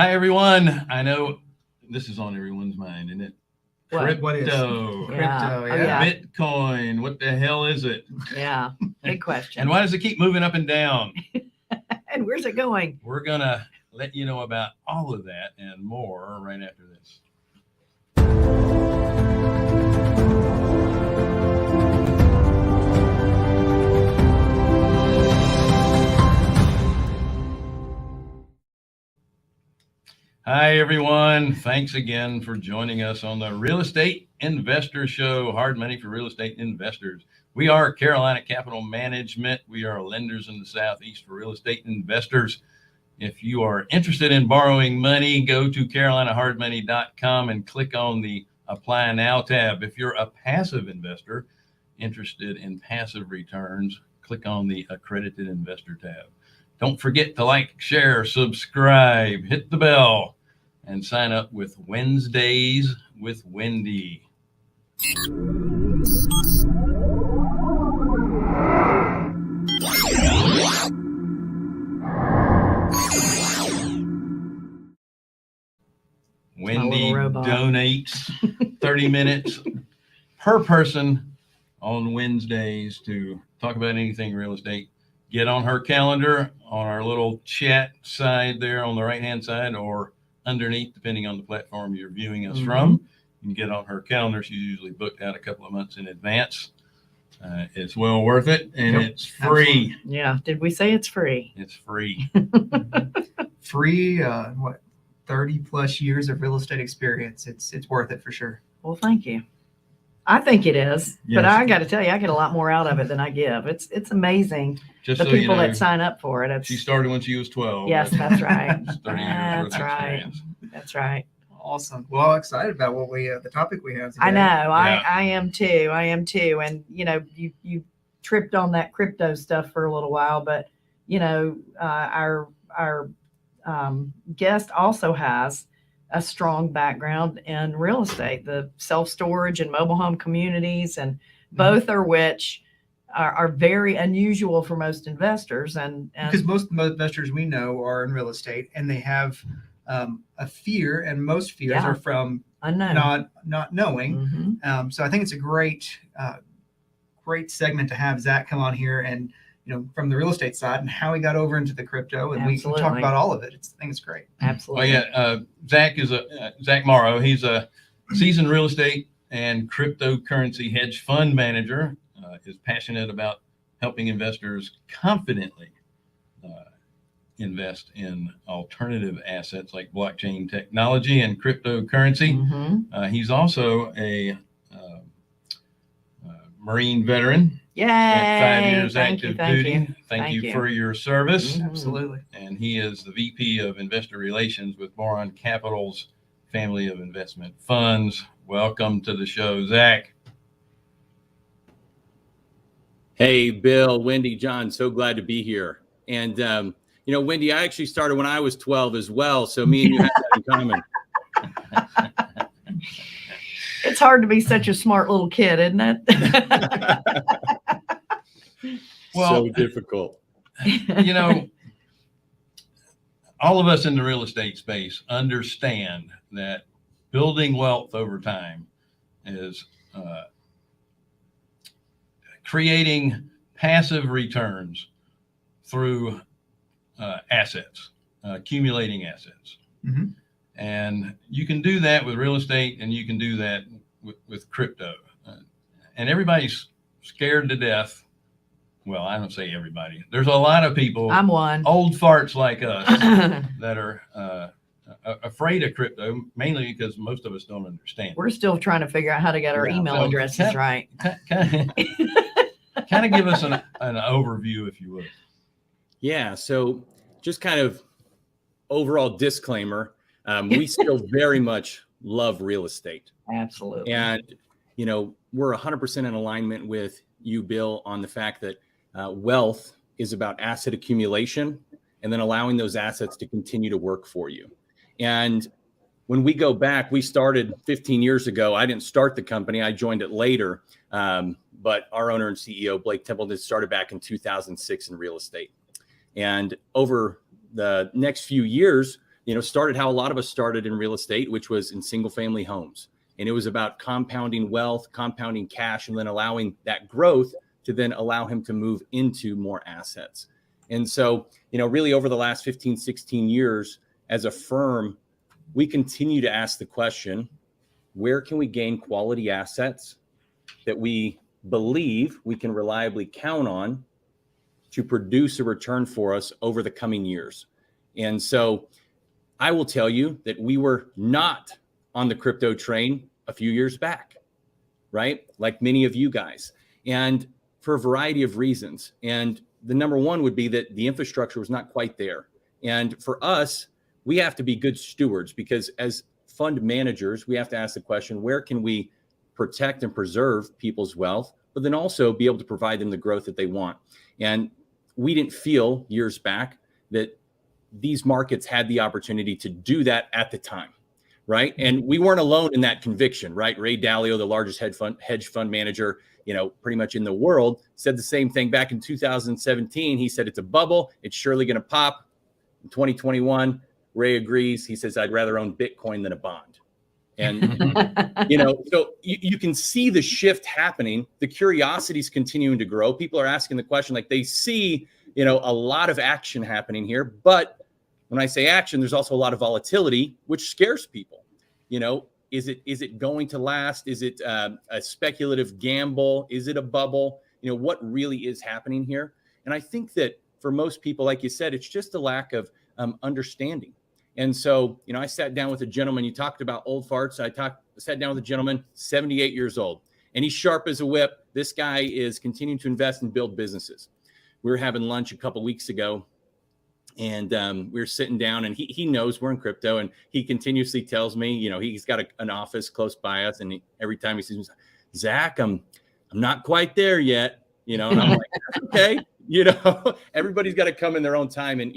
Hi, everyone. I know this is on everyone's mind, isn't it? What is Crypto. Crypto, yeah. Bitcoin. What the hell is it? Yeah. Big question. And why does it keep moving up and down? And where's it going? We're going to let you know about all of that and more right after this. Hi, everyone. Thanks again for joining us on the Real Estate Investor Show, Hard Money for Real Estate Investors. We are Carolina Capital Management. We are lenders in the Southeast for real estate investors. If you are interested in borrowing money, go to carolinahardmoney.com and click on the Apply Now tab. If you're a passive investor interested in passive returns, click on the Accredited Investor tab. Don't forget to like, share, subscribe, hit the bell, and sign up with Wednesdays with Wendy. Wendy donates 30 minutes per person on Wednesdays to talk about anything real estate. Get on her calendar on our little chat side there on the right-hand side or underneath, depending on the platform you're viewing us from. You can get on her calendar. She's usually booked out a couple of months in advance. It's well worth it, and it's free. Absolutely. Yeah. Did we say it's free? It's free. Free, 30 plus years of real estate experience. It's worth it for sure. Well, thank you. I think it is, but Yes. I got to tell you, I get a lot more out of it than I give. It's amazing. Just The so people you know, that sign up for it. she started when she was 12. Yes, that's right. It's 30 years worth That's of right. experience. That's right. Awesome. Well, I'm excited about what the topic we have today. I know. Yeah. I am too. I am too. And you tripped on that crypto stuff for a little while, but our guest also has a strong background in real estate, the self-storage and mobile home communities, and both are which are very unusual for most investors. And Because most investors we know are in real estate, and they have a fear, and most fears are from unknown, not knowing. Mhm. So I think it's a great segment to have Zach come on here and from the real estate side and how he got over into the crypto, and we can talk Absolutely. about all of it. I think it's great. Absolutely. Well, yeah, Zach is Zach Morrow. He's a seasoned real estate and cryptocurrency hedge fund manager. Is passionate about helping investors confidently invest in alternative assets like blockchain technology and cryptocurrency. Mhm. He's also a Marine veteran. Yay! Spent 5 years Thank active you, thank duty. you. Thank you for your service. Mhm. Absolutely. And he is the VP of Investor Relations with Boron Capital's family of investment funds. Welcome to the show, Zach. Hey, Bill, Wendy, John, so glad to be here. And, Wendy, I actually started when I was 12 as well. So me and you have that in common. It's hard to be such a smart little kid, isn't it? Well, so difficult. All of us in the real estate space understand that building wealth over time is creating passive returns through assets, accumulating assets. Mm-hmm. And you can do that with real estate, and you can do that with crypto. And everybody's scared to death. Well, I don't say everybody. There's a lot of people, I'm one. old farts like us, that are afraid of crypto, mainly because most of us don't understand. We're still trying to figure out how to get our email So addresses right. Kind of give us an overview, if you would. Yeah. So just kind of overall disclaimer, we still very much love real estate. Absolutely. And, we're 100% in alignment with you, Bill, on the fact that wealth is about asset accumulation and then allowing those assets to continue to work for you. And when we go back, we started 15 years ago. I didn't start the company. I joined it later. But our owner and CEO, Blake Templeton, started back in 2006 in real estate. And over the next few years, started how a lot of us started in real estate, which was in single family homes. And it was about compounding wealth, compounding cash, and then allowing that growth to then allow him to move into more assets. And so, really over the last 15, 16 years as a firm, we continue to ask the question, where can we gain quality assets that we believe we can reliably count on to produce a return for us over the coming years? And so I will tell you that we were not on the crypto train a few years back, right? Like many of you guys, and for a variety of reasons. And the number one would be that the infrastructure was not quite there. And for us, we have to be good stewards, because as fund managers, we have to ask the question, where can we protect and preserve people's wealth, but then also be able to provide them the growth that they want? And we didn't feel years back that these markets had the opportunity to do that at the time, right? And we weren't alone in that conviction, right? Ray Dalio, the largest hedge fund manager, pretty much in the world, said the same thing back in 2017. He said, it's a bubble. It's surely going to pop. In 2021, Ray agrees. He says, I'd rather own Bitcoin than a bond. And, so you can see the shift happening. The curiosity is continuing to grow. People are asking the question, like they see, a lot of action happening here. But when I say action, there's also a lot of volatility, which scares people. Is it going to last? Is it a speculative gamble? Is it a bubble? What really is happening here? And I think that for most people, like you said, it's just a lack of understanding. And so, I sat down with a gentleman. You talked about old farts. I sat down with a gentleman, 78 years old, and he's sharp as a whip. This guy is continuing to invest and build businesses. We were having lunch a couple weeks ago, and we were sitting down, and he knows we're in crypto, and he continuously tells me, he's got an office close by us, and every time he sees me, Zach, I'm not quite there yet, and I'm like, okay, everybody's got to come in their own time. And,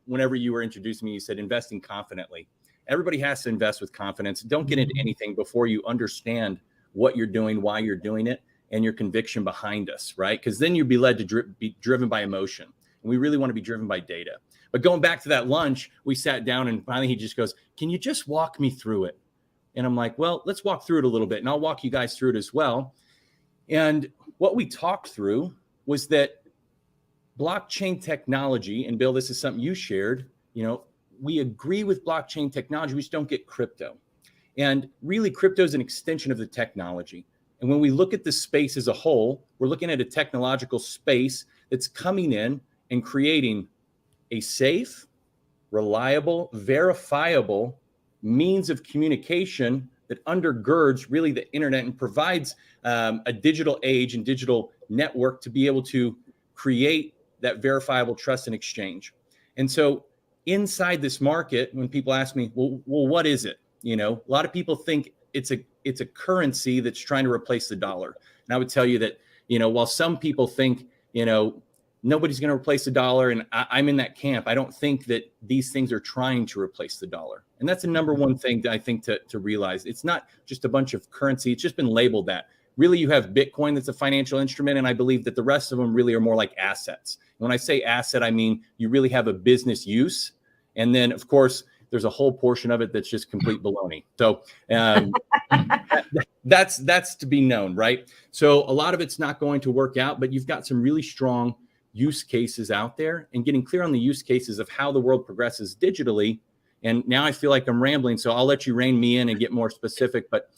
whenever you were introducing me, you said investing confidently. Everybody has to invest with confidence. Don't get into anything before you understand what you're doing, why you're doing it, and your conviction behind us, right? Because then you'd be led to be driven by emotion. And we really want to be driven by data. But going back to that lunch, we sat down, and finally he just goes, can you just walk me through it? And I'm like, well, let's walk through it a little bit, and I'll walk you guys through it as well. And what we talked through was that blockchain technology, and Bill, this is something you shared, we agree with blockchain technology, we just don't get crypto. And really, crypto is an extension of the technology. And when we look at the space as a whole, we're looking at a technological space that's coming in and creating a safe, reliable, verifiable means of communication that undergirds really the internet and provides a digital age and digital network to be able to create that verifiable trust and exchange. And so inside this market, when people ask me, well, what is it? A lot of people think it's a currency that's trying to replace the dollar. And I would tell you that, while some people think, nobody's going to replace the dollar, and I'm in that camp, I don't think that these things are trying to replace the dollar. And that's the number one thing that I think to realize. It's not just a bunch of currency. It's just been labeled that. Really, you have Bitcoin that's a financial instrument, and I believe that the rest of them really are more like assets. And when I say asset, I mean you really have a business use. And then, of course, there's a whole portion of it that's just complete baloney. So that's to be known, right? So a lot of it's not going to work out, but you've got some really strong use cases out there, and getting clear on the use cases of how the world progresses digitally. And now I feel like I'm rambling, so I'll let you rein me in and get more specific. But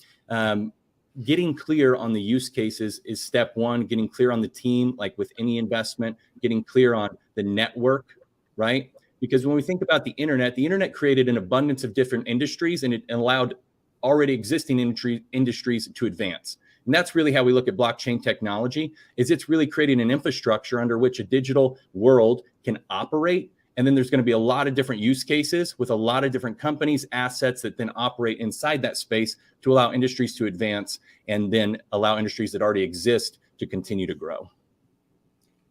getting clear on the use cases is step one. Getting clear on the team, like with any investment, getting clear on the network, right? Because when we think about the internet created an abundance of different industries, and it allowed already existing industries to advance. And that's really how we look at blockchain technology, is it's really creating an infrastructure under which a digital world can operate. And then there's going to be a lot of different use cases with a lot of different companies, assets that then operate inside that space to allow industries to advance, and then allow industries that already exist to continue to grow.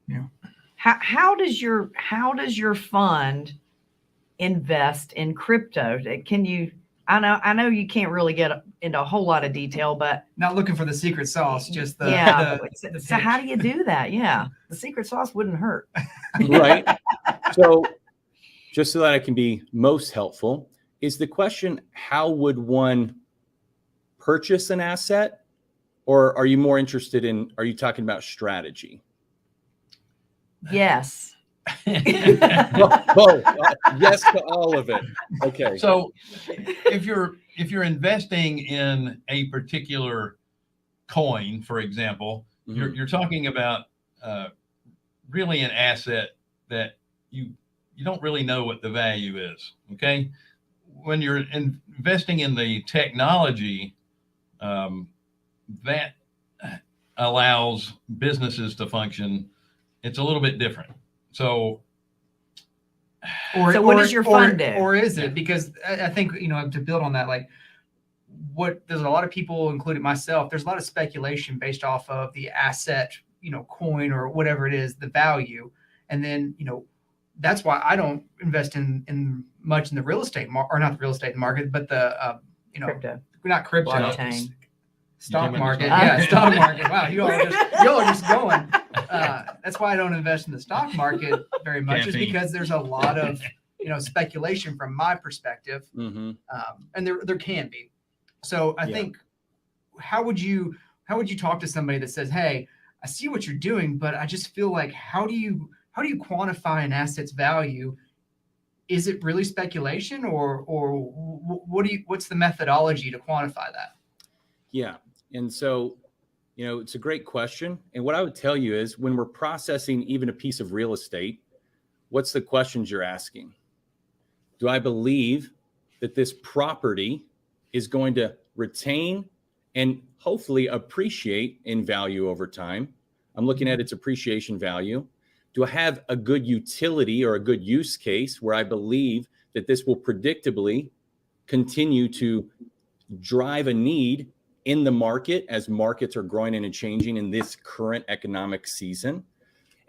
Yeah. How does your fund invest in crypto? Can you? I know you can't really get into a whole lot of detail, but not looking for the secret sauce, just the so how do you do that? Yeah, the secret sauce wouldn't hurt. Right. So just so that I can be most helpful, is the question, how would one purchase an asset? Or are you more interested in, are you talking about strategy? Yes. Both. Yes to all of it. Okay. So if you're investing in a particular coin, for example, you're talking about really an asset that you don't really know what the value is. Okay. When you're investing in the technology, that allows businesses to function, it's a little bit different. So what does your fund do? Or is it? Because I think, to build on that, like there's a lot of people, including myself, there's a lot of speculation based off of the asset, coin or whatever it is, the value. And then, that's why I don't invest in much in the real estate or not the real estate market, but the, Crypto. Not crypto. Blockchain. Stock market. stock Yeah, stock market. Wow, y'all are just going. That's why I don't invest in the stock market very much, is because there's a lot of speculation from my perspective, and there can be. So I think, how would you talk to somebody that says, "Hey, I see what you're doing, but I just feel like how do you quantify an asset's value? Is it really speculation, or what's the methodology to quantify that?" Yeah. And so, it's a great question. And what I would tell you is, when we're processing even a piece of real estate, what's the questions you're asking? Do I believe that this property is going to retain and hopefully appreciate in value over time? I'm looking at its appreciation value. Do I have a good utility or a good use case where I believe that this will predictably continue to drive a need in the market as markets are growing and changing in this current economic season?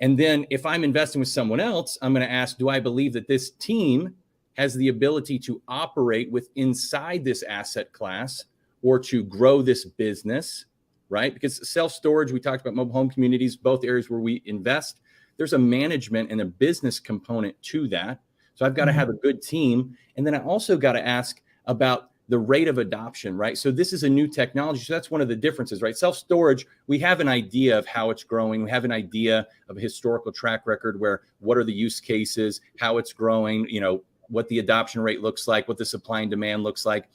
And then if I'm investing with someone else, I'm going to ask, do I believe that this team has the ability to operate with inside this asset class or to grow this business, right? Because self-storage, we talked about mobile home communities, both areas where we invest, there's a management and a business component to that. So I've got to have a good team. And then I also got to ask about the rate of adoption, right? So this is a new technology. So that's one of the differences, right? Self-storage, we have an idea of how it's growing. We have an idea of a historical track record where what are the use cases, how it's growing, what the adoption rate looks like, what the supply and demand looks like.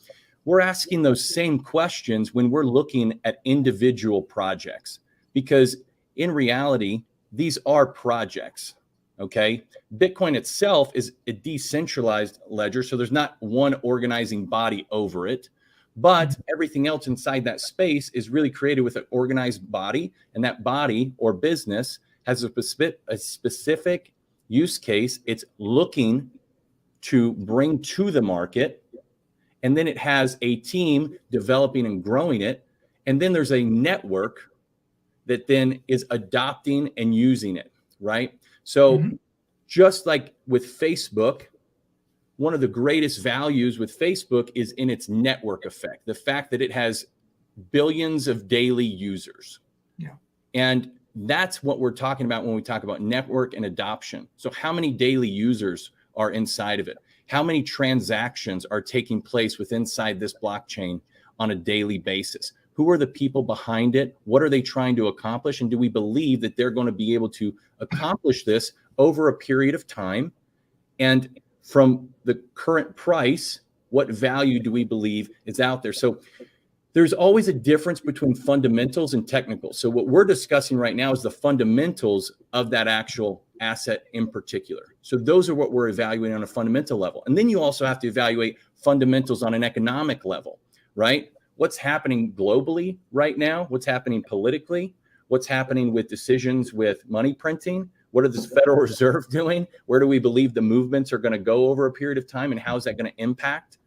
We're asking those same questions when we're looking at individual projects, because in reality, these are projects. Okay. Bitcoin itself is a decentralized ledger. So there's not one organizing body over it, but everything else inside that space is really created with an organized body. And that body or business has a specific use case it's looking to bring to the market. And then it has a team developing and growing it. And then there's a network that then is adopting and using it, right? So just like with Facebook, one of the greatest values with Facebook is in its network effect, the fact that it has billions of daily users. Yeah. And that's what we're talking about when we talk about network and adoption. So how many daily users are inside of it? How many transactions are taking place inside this blockchain on a daily basis? Who are the people behind it? What are they trying to accomplish? And do we believe that they're going to be able to accomplish this over a period of time? And from the current price, what value do we believe is out there? So there's always a difference between fundamentals and technical. So what we're discussing right now is the fundamentals of that actual asset in particular. So those are what we're evaluating on a fundamental level. And then you also have to evaluate fundamentals on an economic level, right? What's happening globally right now? What's happening politically? What's happening with decisions with money printing? What is the Federal Reserve doing? Where do we believe the movements are going to go over a period of time? And how is that going to impact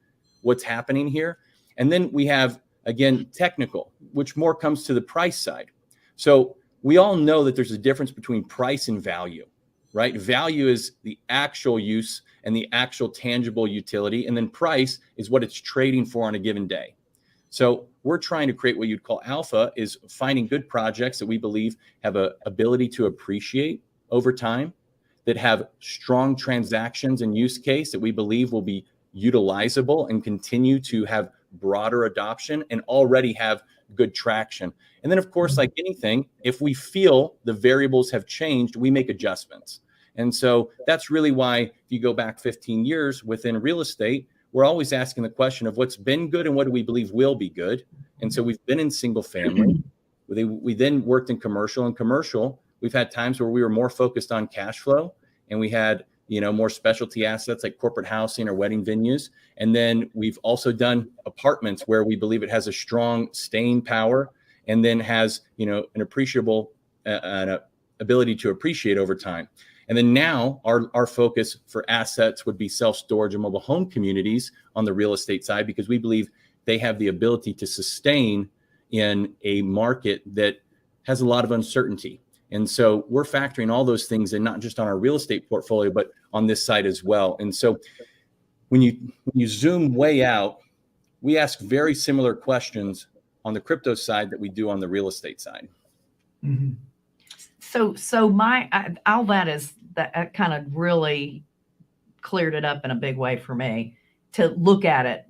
what's happening here? And then we have, again, technical, which more comes to the price side. So we all know that there's a difference between price and value, right? Value is the actual use and the actual tangible utility. And then price is what it's trading for on a given day. So we're trying to create what you'd call alpha, is finding good projects that we believe have an ability to appreciate over time, that have strong transactions and use case that we believe will be utilizable and continue to have broader adoption and already have good traction. And then, of course, like anything, if we feel the variables have changed, we make adjustments. And so that's really why, if you go back 15 years within real estate, we're always asking the question of what's been good and what do we believe will be good. And so we've been in single family. We then worked in commercial. And commercial, we've had times where we were more focused on cash flow, and we had, more specialty assets like corporate housing or wedding venues. And then we've also done apartments where we believe it has a strong staying power and then has, an appreciable ability to appreciate over time. And then now our focus for assets would be self-storage and mobile home communities on the real estate side, because we believe they have the ability to sustain in a market that has a lot of uncertainty. And so we're factoring all those things in, not just on our real estate portfolio, but on this side as well. And so when you zoom way out, we ask very similar questions on the crypto side that we do on the real estate side. Mm-hmm. So all that kind of really cleared it up in a big way for me to look at it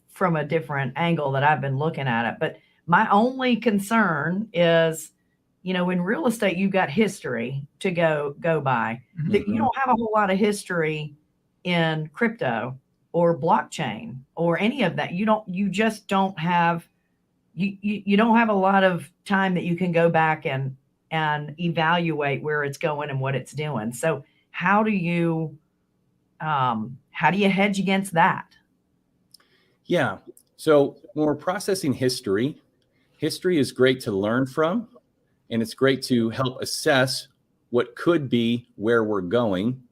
from a different angle that I've been looking at it. But my only concern is, in real estate, you've got history to go by. Mm-hmm. That you don't have a whole lot of history in crypto or blockchain or any of that. You don't have a lot of time that you can go back and evaluate where it's going and what it's doing. So how do you hedge against that? Yeah. So when we're processing history is great to learn from, and it's great to help assess what could be where we're going.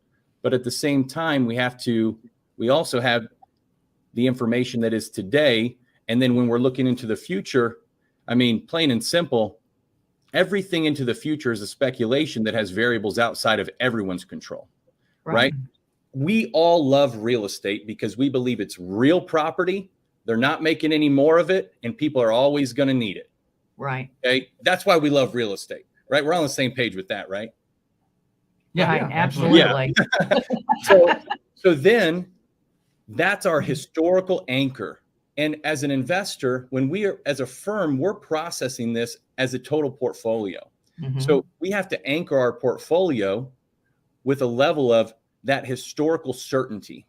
But at the same time, we also have the information that is today. And then when we're looking into the future, plain and simple, everything into the future is a speculation that has variables outside of everyone's control, right? We all love real estate because we believe it's real property. They're not making any more of it, and people are always going to need it. Right. Okay. That's why we love real estate, right? We're on the same page with that, right? Yeah, right, absolutely. Yeah. So then that's our historical anchor. And as an investor, as a firm, we're processing this as a total portfolio. Mm-hmm. So we have to anchor our portfolio with a level of that historical certainty.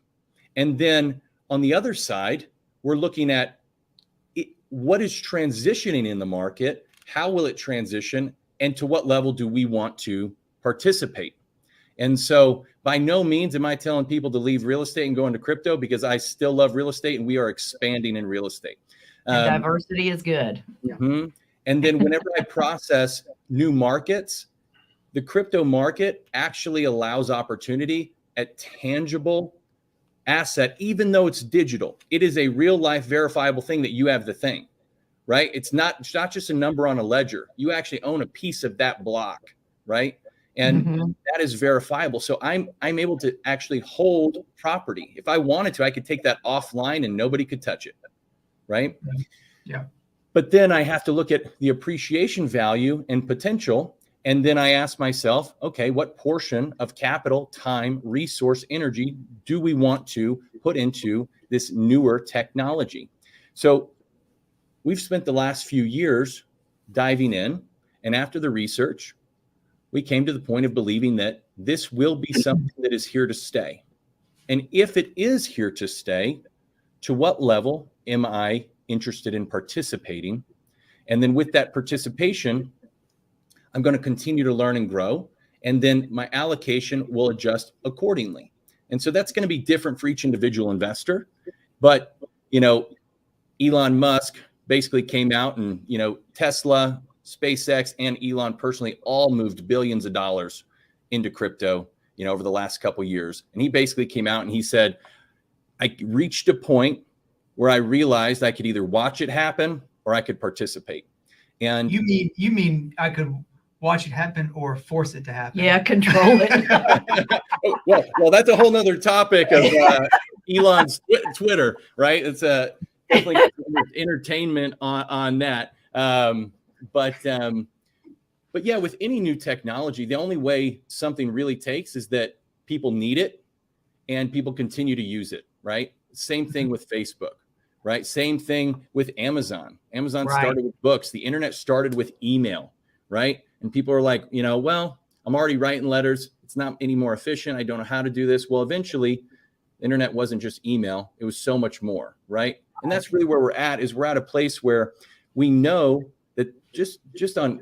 And then on the other side, we're looking at what is transitioning in the market, how will it transition, and to what level do we want to participate? And so by no means am I telling people to leave real estate and go into crypto, because I still love real estate and we are expanding in real estate. Diversity is good. Mm-hmm. And then whenever I process new markets, the crypto market actually allows opportunity at tangible asset, even though it's digital. It is a real life verifiable thing that you have the thing, right? It's not just a number on a ledger. You actually own a piece of that block, right? And that is verifiable. So I'm able to actually hold property. If I wanted to, I could take that offline and nobody could touch it, right? Yeah. But then I have to look at the appreciation value and potential. And then I ask myself, okay, what portion of capital, time, resource, energy do we want to put into this newer technology? So we've spent the last few years diving in, and after the research, we came to the point of believing that this will be something that is here to stay. And if it is here to stay, to what level am I interested in participating? And then with that participation, I'm going to continue to learn and grow, and then my allocation will adjust accordingly. And so that's going to be different for each individual investor. But, Elon Musk basically came out and, Tesla, SpaceX, and Elon personally all moved billions of dollars into crypto, over the last couple of years. And he basically came out and he said, I reached a point where I realized I could either watch it happen or I could participate. And you mean I could watch it happen or force it to happen? Yeah, control it. well, that's a whole nother topic of Elon's Twitter, right? It's definitely entertainment on that. But But yeah, with any new technology, the only way something really takes is that people need it and people continue to use it, right? Same thing with Facebook, right? Same thing with Amazon. Amazon started with books. The internet started with email, right? And people are like, well, I'm already writing letters. It's not any more efficient. I don't know how to do this. Well, eventually, the internet wasn't just email. It was so much more, right? And that's really where we're at a place where we know that just on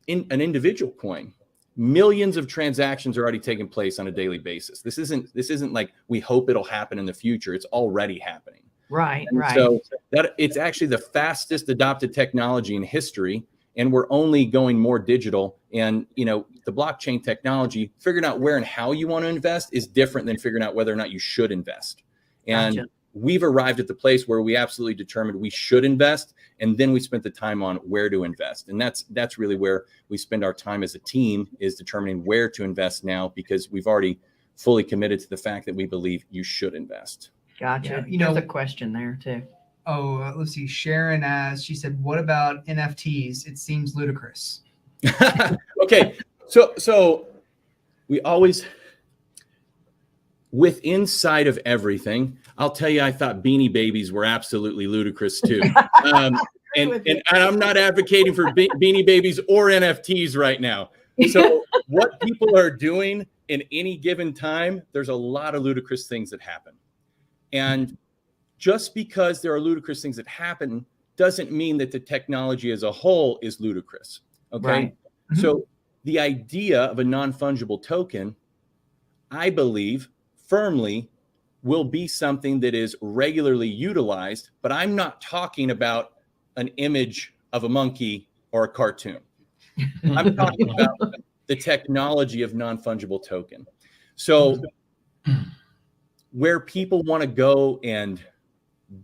an individual coin, millions of transactions are already taking place on a daily basis. This isn't like we hope it'll happen in the future. It's already happening. Right. So that it's actually the fastest adopted technology in history, and we're only going more digital. And the blockchain technology, figuring out where and how you want to invest is different than figuring out whether or not you should invest. And Gotcha. We've arrived at the place where we absolutely determined we should invest, and then we spent the time on where to invest. And that's really where we spend our time as a team, is determining where to invest now, because we've already fully committed to the fact that we believe you should invest. Gotcha. Yeah, There's a question there too. Oh, let's see. Sharon asked, she said, what about NFTs? It seems ludicrous. Okay. So we always, with inside of everything, I'll tell you, I thought Beanie Babies were absolutely ludicrous too. And I'm not advocating for Beanie Babies or NFTs right now. So what people are doing in any given time, there's a lot of ludicrous things that happen. And just because there are ludicrous things that happen doesn't mean that the technology as a whole is ludicrous. Okay. Right. So the idea of a non-fungible token, I believe firmly, will be something that is regularly utilized, but I'm not talking about an image of a monkey or a cartoon. I'm talking about the technology of non-fungible token. So where people want to go and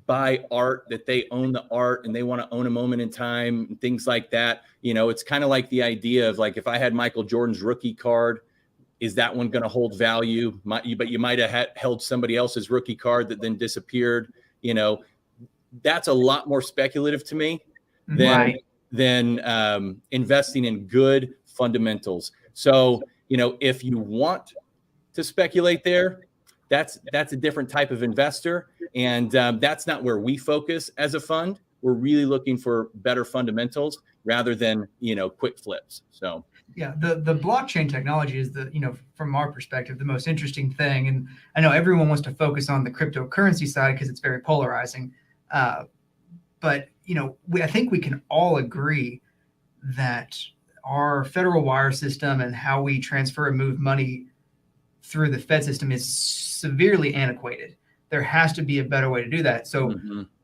buy art, that they own the art and they want to own a moment in time and things like that, it's kind of like the idea of, like, if I had Michael Jordan's rookie card, is that one going to hold value? But you might have held somebody else's rookie card that then disappeared. That's a lot more speculative to me than investing in good fundamentals. So, if you want to speculate there, that's a different type of investor. And that's not where we focus as a fund. We're really looking for better fundamentals rather than, quick flips. So. Yeah, the blockchain technology is from our perspective, the most interesting thing. And I know everyone wants to focus on the cryptocurrency side because it's very polarizing. But, I think we can all agree that our federal wire system and how we transfer and move money through the Fed system is severely antiquated. There has to be a better way to do that. So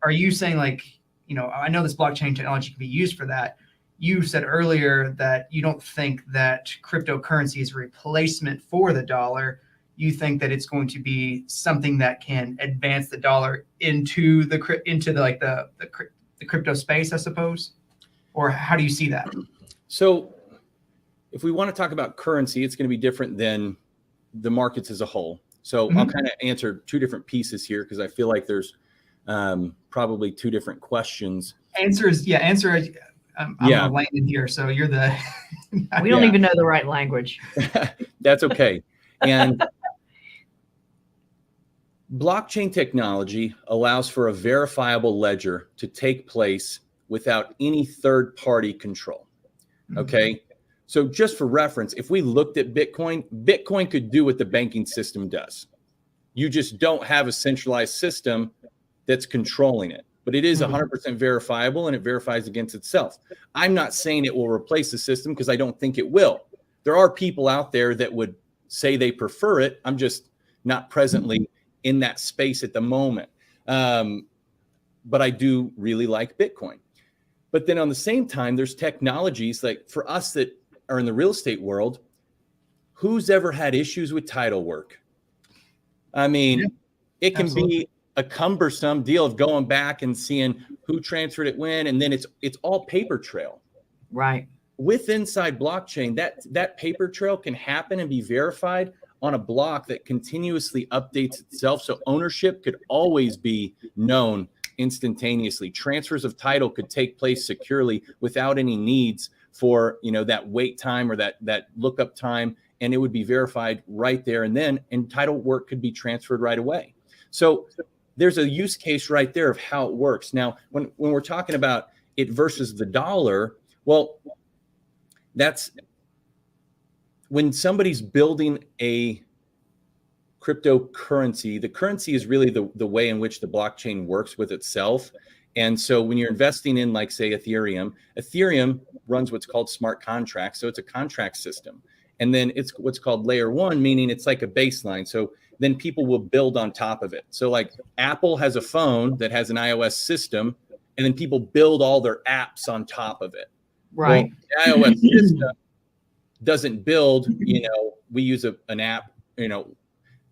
Are you saying, like, I know this blockchain technology can be used for that. You said earlier that you don't think that cryptocurrency is a replacement for the dollar. You think that it's going to be something that can advance the dollar into the crypto space, I suppose? Or how do you see that? So if we want to talk about currency, it's going to be different than the markets as a whole. So I'll kind of answer two different pieces here, because I feel like there's probably two different questions. Answer. I'm a layman here, so you're the. We don't even know the right language. That's okay. And blockchain technology allows for a verifiable ledger to take place without any third-party control. Okay. So just for reference, if we looked at Bitcoin could do what the banking system does. You just don't have a centralized system that's controlling it. But it is 100% verifiable, and it verifies against itself. I'm not saying it will replace the system, because I don't think it will. There are people out there that would say they prefer it. I'm just not presently in that space at the moment. But I do really like Bitcoin. But then on the same time, there's technologies like, for us that are in the real estate world, who's ever had issues with title work? I mean, it can be a cumbersome deal of going back and seeing who transferred it when, and then it's all paper trail. Right. With inside blockchain, that paper trail can happen and be verified on a block that continuously updates itself. So ownership could always be known instantaneously. Transfers of title could take place securely without any needs for, that wait time or that lookup time, and it would be verified right there. And then title work could be transferred right away. So there's a use case right there of how it works. Now, when we're talking about it versus the dollar, well, that's when somebody's building a cryptocurrency. The currency is really the way in which the blockchain works with itself. And so when you're investing in, like, say, Ethereum runs what's called smart contracts. So it's a contract system. And then it's what's called layer one, meaning it's like a baseline. So then people will build on top of it. So like Apple has a phone that has an iOS system, and then people build all their apps on top of it. Right. Well, the iOS system doesn't build, we use an app,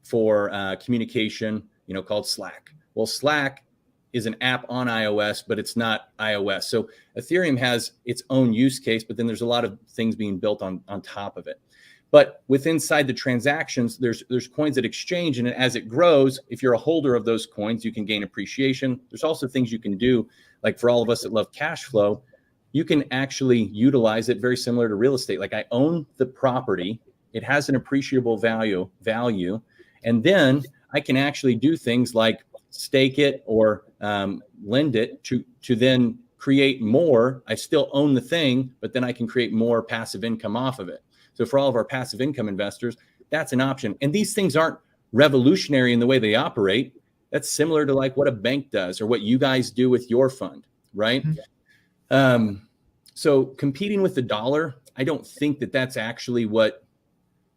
for communication, called Slack. Well, Slack is an app on iOS, but it's not iOS. So Ethereum has its own use case, but then there's a lot of things being built on top of it. But inside the transactions, there's coins that exchange, and as it grows, if you're a holder of those coins, you can gain appreciation. There's also things you can do, like for all of us that love cash flow, you can actually utilize it very similar to real estate. Like, I own the property, it has an appreciable value, and then I can actually do things like stake it or lend it to then create more. I still own the thing, but then I can create more passive income off of it. So for all of our passive income investors, that's an option. And these things aren't revolutionary in the way they operate. That's similar to like what a bank does or what you guys do with your fund, right? Mm-hmm. So competing with the dollar, I don't think that that's actually what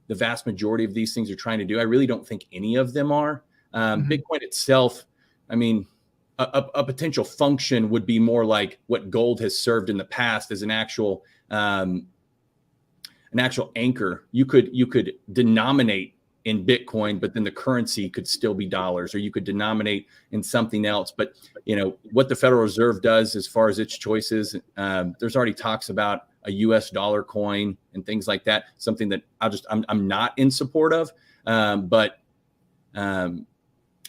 the vast majority of these things are trying to do. I really don't think any of them are. Bitcoin itself, I mean, a potential function would be more like what gold has served in the past as an actual anchor. You could denominate in Bitcoin, but then the currency could still be dollars, or you could denominate in something else. But what the Federal Reserve does as far as its choices, there's already talks about a US dollar coin and things like that. Something that I'm not in support of, but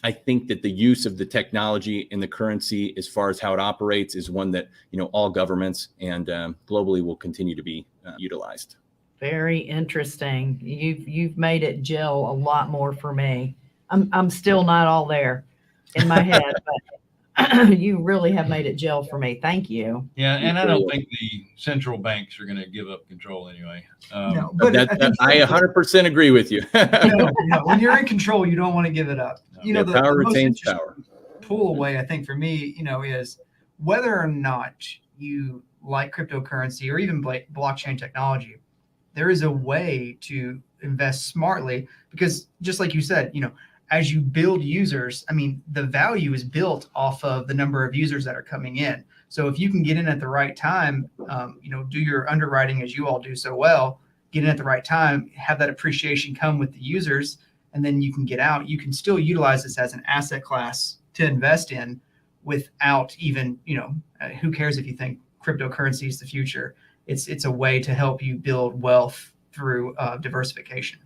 I think that the use of the technology and the currency, as far as how it operates, is one that all governments and globally will continue to be utilized. Very interesting. You've made it gel a lot more for me. I'm still not all there in my head, but you really have made it gel for me. Thank you. Yeah, and I don't think the central banks are going to give up control anyway. No, but I 100% agree with you. No, when you're in control, you don't want to give it up. The power retains power. Pull away, I think, for me, is whether or not you like cryptocurrency or even blockchain technology, there is a way to invest smartly, because just like you said, as you build users, I mean, the value is built off of the number of users that are coming in. So if you can get in at the right time, do your underwriting as you all do so well, get in at the right time, have that appreciation come with the users, and then you can get out. You can still utilize this as an asset class to invest in without even, who cares if you think cryptocurrency is the future. It's a way to help you build wealth through diversification.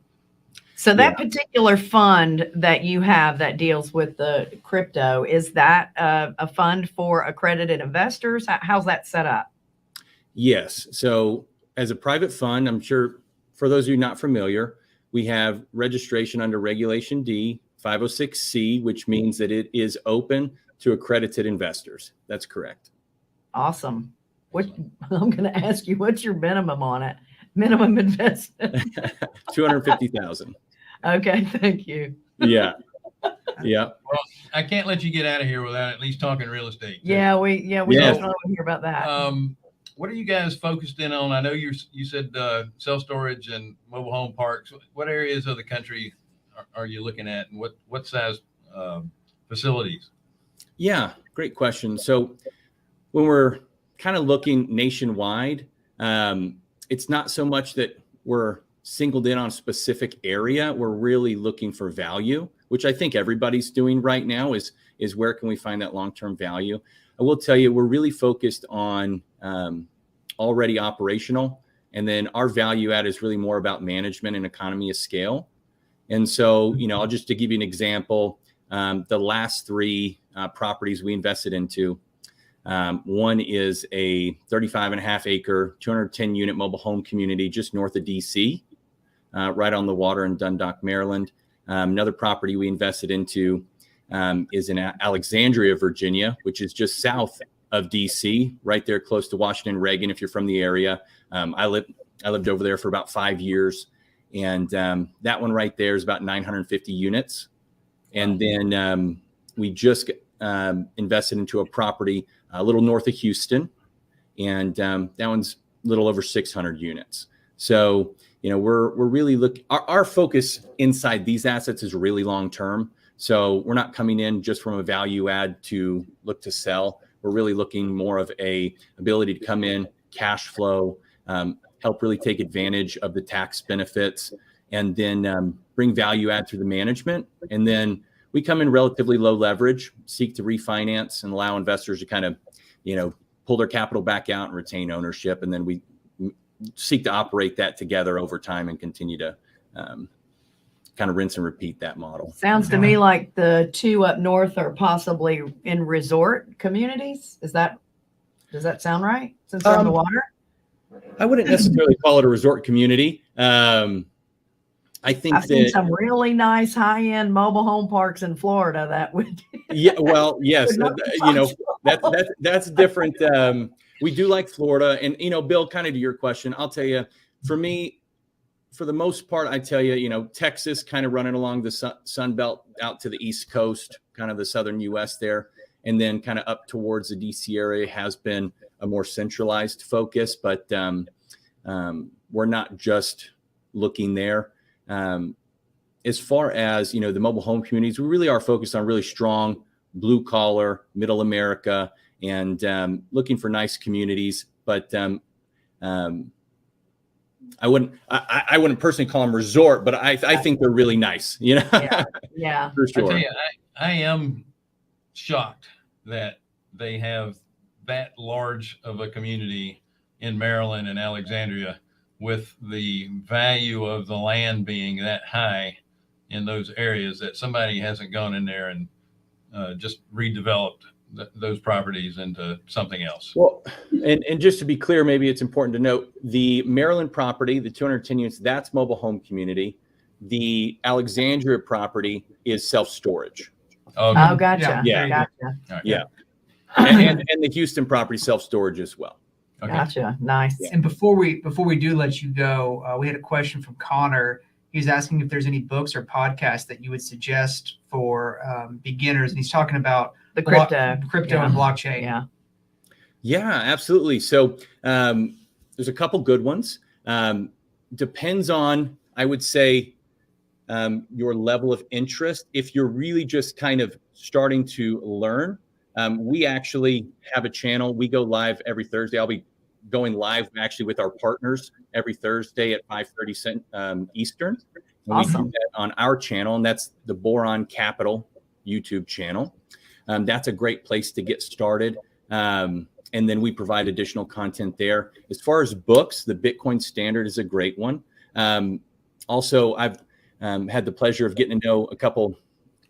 So that particular fund that you have that deals with the crypto, is that a fund for accredited investors? How's that set up? Yes. So as a private fund, I'm sure for those of you not familiar, we have registration under Regulation D, 506C, which means that it is open to accredited investors. That's correct. Awesome. I'm going to ask you, what's your minimum on it? Minimum investment? $250,000. Okay, thank you. Yeah. Well, I can't let you get out of here without at least talking real estate. Yeah, we definitely want to hear about that. What are you guys focused in on? I know you said self-storage and mobile home parks. What areas of the country are you looking at, and what size facilities? Yeah, great question. So when we're kind of looking nationwide, it's not so much that we're singled in on a specific area. We're really looking for value, which I think everybody's doing right now, is where can we find that long-term value? I will tell you, we're really focused on already operational, and then our value add is really more about management and economy of scale. And so, I'll just to give you an example, the last three properties we invested into, One is a 35.5 acre, 210 unit mobile home community just north of DC, right on the water in Dundalk, Maryland. Another property we invested into is in Alexandria, Virginia, which is just south of DC, right there close to Washington Reagan. If you're from the area, I lived over there for about 5 years, and that one right there is about 950 units. And then we just invested into a property a little north of Houston, and that one's a little over 600 units. So, we're really looking, our focus inside these assets is really long term. So we're not coming in just from a value add to look to sell. We're really looking more of a ability to come in, cash flow, help really take advantage of the tax benefits, and then bring value add through the management. And then we come in relatively low leverage, seek to refinance and allow investors to kind of, pull their capital back out and retain ownership. And then we seek to operate that together over time and continue to kind of rinse and repeat that model. Sounds to me like the two up north are possibly in resort communities. Does that sound right? Since they're on the water? I wouldn't necessarily call it a resort community. I think I've seen some really nice high-end mobile home parks in Florida that would. Yeah, well, yes, that's different. We do like Florida, and Bill, kind of to your question, I'll tell you, for me, for the most part, I tell you, Texas kind of running along the Sun Belt out to the East Coast, kind of the southern U.S. there, and then kind of up towards the D.C. area has been a more centralized focus, but we're not just looking there. As far as, the mobile home communities, we really are focused on really strong blue collar, middle America, and looking for nice communities. But I wouldn't personally call them resort, but I think they're really nice, Yeah. For sure. I tell you, I am shocked that they have that large of a community in Maryland and Alexandria, with the value of the land being that high in those areas, that somebody hasn't gone in there and just redeveloped those properties into something else. Well, and just to be clear, maybe it's important to note the Maryland property, the 210 units, that's mobile home community. The Alexandria property is self-storage. Okay. Oh, gotcha. Yeah. Gotcha. Right. Yeah. and the Houston property self-storage as well. Okay. Gotcha. Nice. Yeah. And before we do let you go, we had a question from Connor. He's asking if there's any books or podcasts that you would suggest for beginners. And he's talking about The crypto and blockchain. Yeah. Yeah, absolutely. So there's a couple good ones. Depends on, I would say, your level of interest. If you're really just kind of starting to learn, we actually have a channel. We go live every Thursday. I'll be going live actually with our partners every Thursday at 5:30 Eastern. And Awesome. We do that on our channel, and that's the Boron Capital YouTube channel. That's a great place to get started. And then we provide additional content there. As far as books, the Bitcoin Standard is a great one. Also, I've had the pleasure of getting to know a couple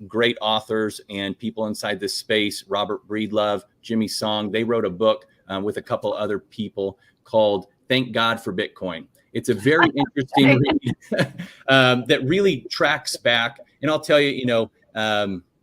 great authors and people inside this space. Robert Breedlove, Jimmy Song, they wrote a book with a couple other people called Thank God for Bitcoin. It's a very interesting read that really tracks back. And I'll tell you,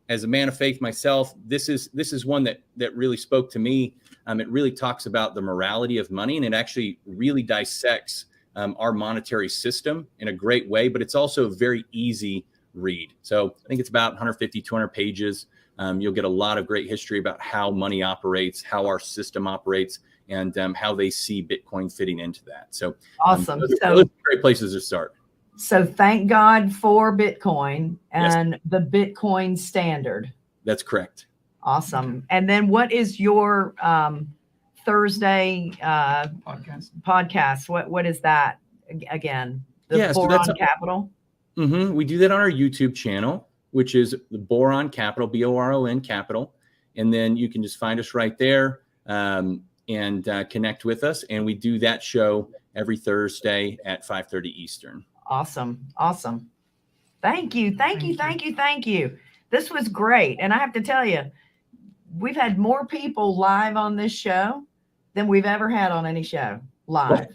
as a man of faith myself, this is one that really spoke to me. It really talks about the morality of money, and it actually really dissects our monetary system in a great way, but it's also a very easy read. So I think it's about 150, 200 pages. You'll get a lot of great history about how money operates, how our system operates, and how they see Bitcoin fitting into that. So Awesome. Those So are great places to start. So thank God for Bitcoin and Yes. the Bitcoin Standard. That's correct. Awesome. And then what is your Thursday podcast? What is that again? The Yeah, so Boron that's Capital? We do that on our YouTube channel, which is the Boron Capital, Boron Capital. And then you can just find us right there and connect with us. And we do that show every Thursday at 5:30 Eastern. Awesome. Awesome. Thank you. Thank you. This was great. And I have to tell you, we've had more people live on this show than we've ever had on any show live.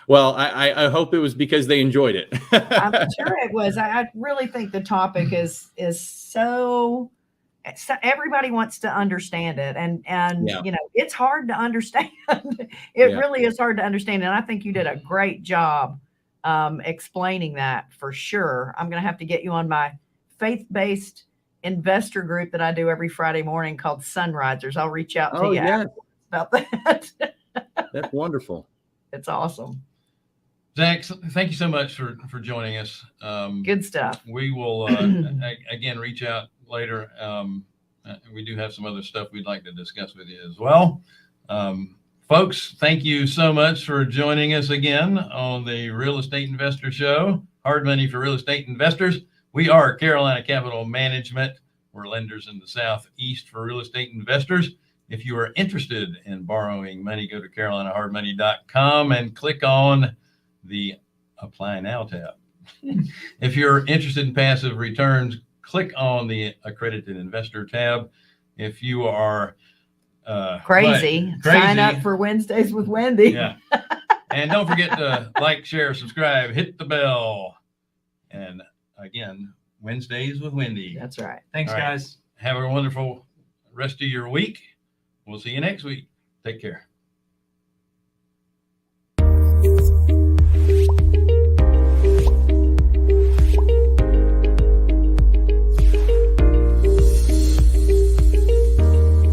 Well, I hope it was because they enjoyed it. I'm sure it was. I really think the topic is so everybody wants to understand it, and you know, it's hard to understand. It really is hard to understand, and I think you did a great job explaining that for sure. I'm going to have to get you on my faith-based investor group that I do every Friday morning called Sunrisers. I'll reach out to you about that. That's wonderful. It's awesome. Zach, thank you so much for joining us. Good stuff. We will again reach out later. We do have some other stuff we'd like to discuss with you as well. Folks, thank you so much for joining us again on the Real Estate Investor Show, Hard Money for Real Estate Investors. We are Carolina Capital Management. We're lenders in the Southeast for real estate investors. If you are interested in borrowing money, go to carolinahardmoney.com and click on the Apply Now tab. If you're interested in passive returns, click on the Accredited Investor tab. If you are crazy, sign up for Wednesdays with Wendy. Yeah. And don't forget to like, share, subscribe, hit the bell. And again, Wednesdays with Wendy. That's right. Thanks, guys. Have a wonderful rest of your week. We'll see you next week. Take care.